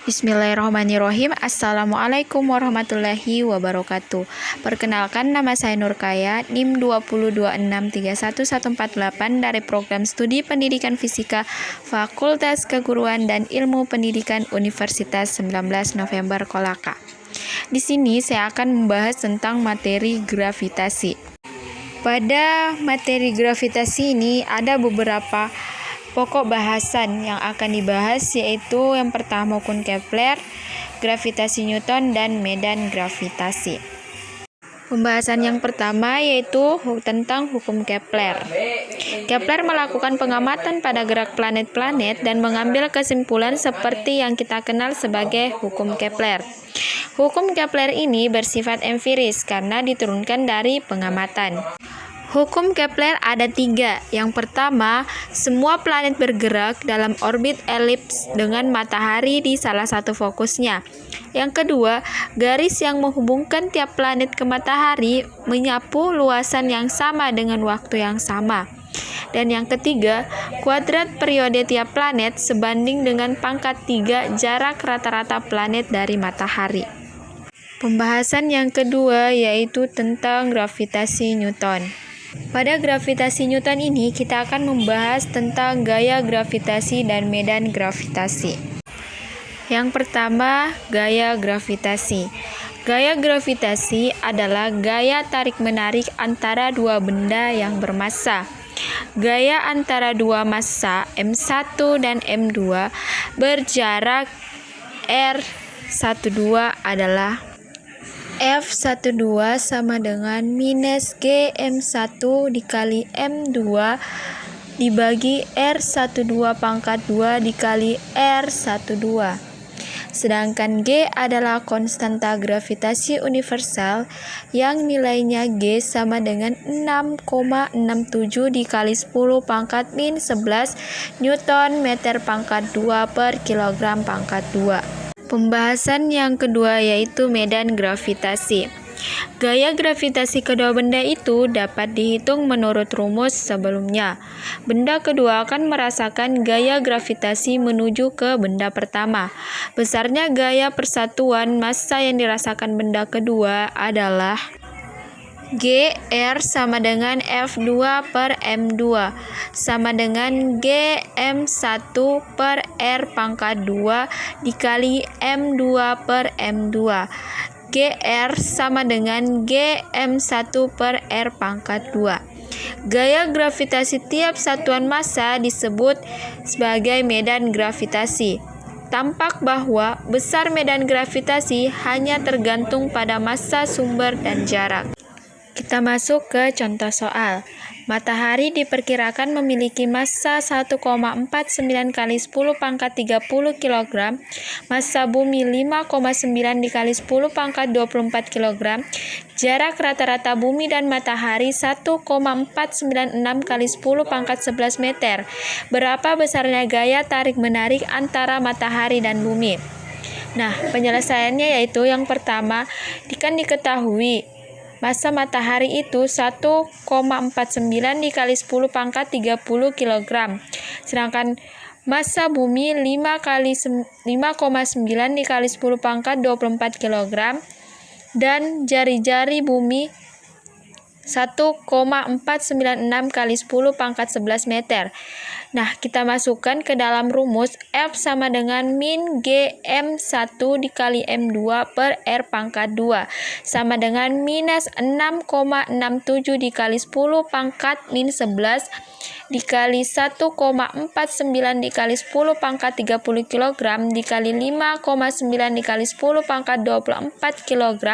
Bismillahirrahmanirrahim. Assalamualaikum warahmatullahi wabarakatuh. Perkenalkan, nama saya Nurkaya, NIM 202631148 dari Program Studi Pendidikan Fisika Fakultas Keguruan dan Ilmu Pendidikan Universitas 19 November Kolaka. Di sini saya akan membahas tentang materi gravitasi. Pada materi gravitasi ini ada beberapa pokok bahasan yang akan dibahas, yaitu yang pertama hukum Kepler, gravitasi Newton, dan medan gravitasi. Pembahasan yang pertama yaitu tentang hukum Kepler. Kepler melakukan pengamatan pada gerak planet-planet dan mengambil kesimpulan seperti yang kita kenal sebagai hukum Kepler. Hukum Kepler ini bersifat empiris karena diturunkan dari pengamatan. Hukum Kepler ada 3. Yang pertama, semua planet bergerak dalam orbit elips dengan matahari di salah satu fokusnya. Yang kedua, garis yang menghubungkan tiap planet ke matahari menyapu luasan yang sama dengan waktu yang sama. Dan yang ketiga, kuadrat periode tiap planet sebanding dengan pangkat 3 jarak rata-rata planet dari matahari. Pembahasan yang kedua yaitu tentang gravitasi Newton. Pada gravitasi Newton ini kita akan membahas tentang gaya gravitasi dan medan gravitasi. Yang pertama, gaya gravitasi. Gaya gravitasi adalah gaya tarik-menarik antara dua benda yang bermassa. Gaya antara dua massa M1 dan M2 berjarak R12 adalah F12 sama dengan minus GM1 dikali M2 dibagi R12 pangkat 2 dikali R12. Sedangkan G adalah konstanta gravitasi universal yang nilainya G sama dengan 6,67 dikali 10 pangkat min 11 Newton meter pangkat 2 per kilogram pangkat 2. Pembahasan yang kedua yaitu medan gravitasi. Gaya gravitasi kedua benda itu dapat dihitung menurut rumus sebelumnya. Benda kedua akan merasakan gaya gravitasi menuju ke benda pertama. Besarnya gaya persatuan massa yang dirasakan benda kedua adalah GR sama dengan F2 per M2 sama dengan GM1 per R pangkat 2 dikali M2 per M2. GR sama dengan GM1 per R pangkat 2. Gaya gravitasi tiap satuan massa disebut sebagai medan gravitasi. Tampak bahwa besar medan gravitasi hanya tergantung pada massa sumber dan jarak. Kita masuk ke contoh soal. Matahari diperkirakan memiliki massa 1,49 kali 10 pangkat 30 kg, massa bumi 5,9 dikali 10 pangkat 24 kg, jarak rata-rata bumi dan matahari 1,496 kali 10 pangkat 11 meter. Berapa besarnya gaya tarik-menarik antara matahari dan bumi? Nah, penyelesaiannya yaitu yang pertama, kan diketahui massa matahari itu 1,49 dikali 10 pangkat 30 kg. Sedangkan massa bumi 5,9 dikali 10 pangkat 24 kg. Dan jari-jari bumi 1,496 kali 10 pangkat 11 meter. Nah, kita masukkan ke dalam rumus F sama dengan min GM1 dikali M2 per R pangkat 2 sama dengan minus 6,67 dikali 10 pangkat min 11 dikali 1,49 dikali 10 pangkat 30 kg dikali 5,9 dikali 10 pangkat 24 kg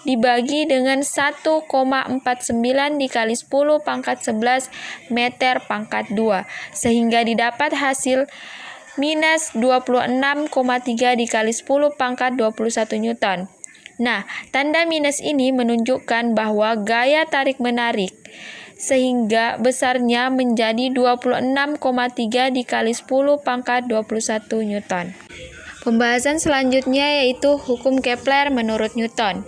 dibagi dengan 1,49 dikali 10 pangkat 11 meter pangkat 2, sehingga didapat hasil minus 26,3 dikali 10 pangkat 21 Newton. Nah, tanda minus ini menunjukkan bahwa gaya tarik-menarik sehingga besarnya menjadi 26,3 dikali 10 pangkat 21 Newton. Pembahasan selanjutnya yaitu hukum Kepler menurut Newton.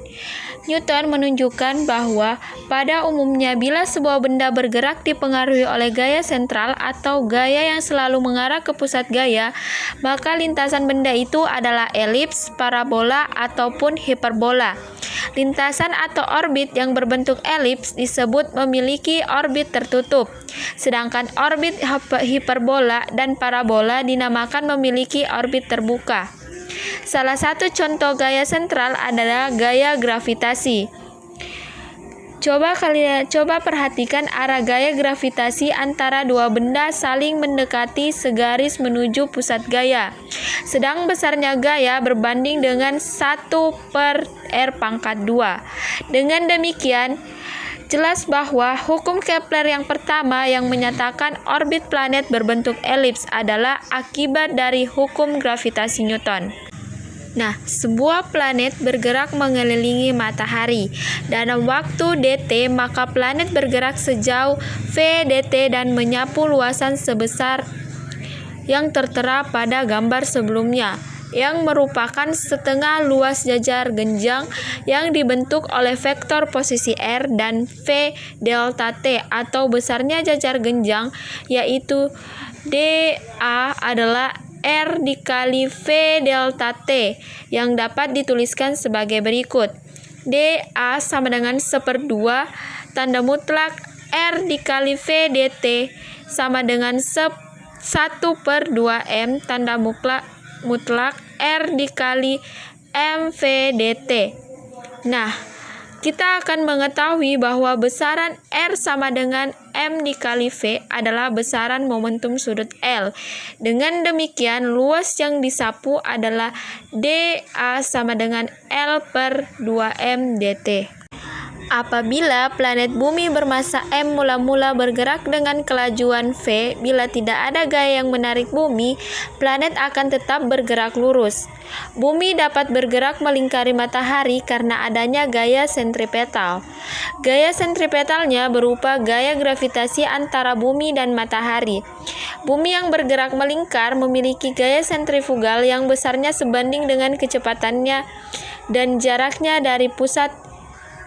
Newton menunjukkan bahwa pada umumnya bila sebuah benda bergerak dipengaruhi oleh gaya sentral atau gaya yang selalu mengarah ke pusat gaya, maka lintasan benda itu adalah elips, parabola, ataupun hiperbola. Lintasan atau orbit yang berbentuk elips disebut memiliki orbit tertutup, sedangkan orbit hiperbola dan parabola dinamakan memiliki orbit terbuka. Salah satu contoh gaya sentral adalah gaya gravitasi. Coba perhatikan arah gaya gravitasi antara dua benda saling mendekati segaris menuju pusat gaya. Sedang besarnya gaya berbanding dengan 1/r². Dengan demikian, jelas bahwa hukum Kepler yang pertama yang menyatakan orbit planet berbentuk elips adalah akibat dari hukum gravitasi Newton. Nah, sebuah planet bergerak mengelilingi matahari. Dalam waktu dt, maka planet bergerak sejauh v dt dan menyapu luasan sebesar yang tertera pada gambar sebelumnya, yang merupakan setengah luas jajar genjang yang dibentuk oleh vektor posisi r dan v delta t atau besarnya jajar genjang, yaitu dA adalah R dikali V delta T yang dapat dituliskan sebagai berikut. dA sama dengan 1/2 tanda mutlak R dikali V dt sama dengan 1/2M tanda mutlak R dikali MV dt. Nah, kita akan mengetahui bahwa besaran R sama dengan M dikali V adalah besaran momentum sudut L. Dengan demikian, luas yang disapu adalah dA sama dengan L/2M dt. Apabila planet bumi bermassa M mula-mula bergerak dengan kelajuan V, bila tidak ada gaya yang menarik bumi, planet akan tetap bergerak lurus. Bumi dapat bergerak melingkari matahari karena adanya gaya sentripetal. Gaya sentripetalnya berupa gaya gravitasi antara bumi dan matahari. Bumi yang bergerak melingkar memiliki gaya sentrifugal yang besarnya sebanding dengan kecepatannya dan jaraknya dari pusat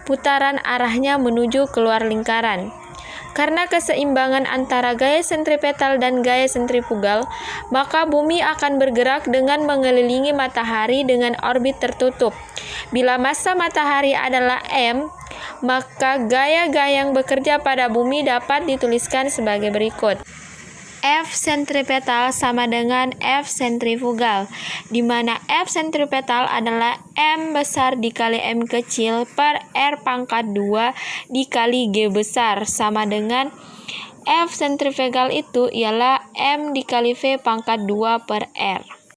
putaran arahnya menuju keluar lingkaran. Karena keseimbangan antara gaya sentripetal dan gaya sentrifugal, maka bumi akan bergerak dengan mengelilingi matahari dengan orbit tertutup. Bila massa matahari adalah M, maka gaya-gaya yang bekerja pada bumi dapat dituliskan sebagai berikut. F sentripetal sama dengan F sentrifugal, di mana F sentripetal adalah M besar dikali M kecil per R⁻² dikali G besar, sama dengan F sentrifugal itu ialah M dikali V⁻² per R.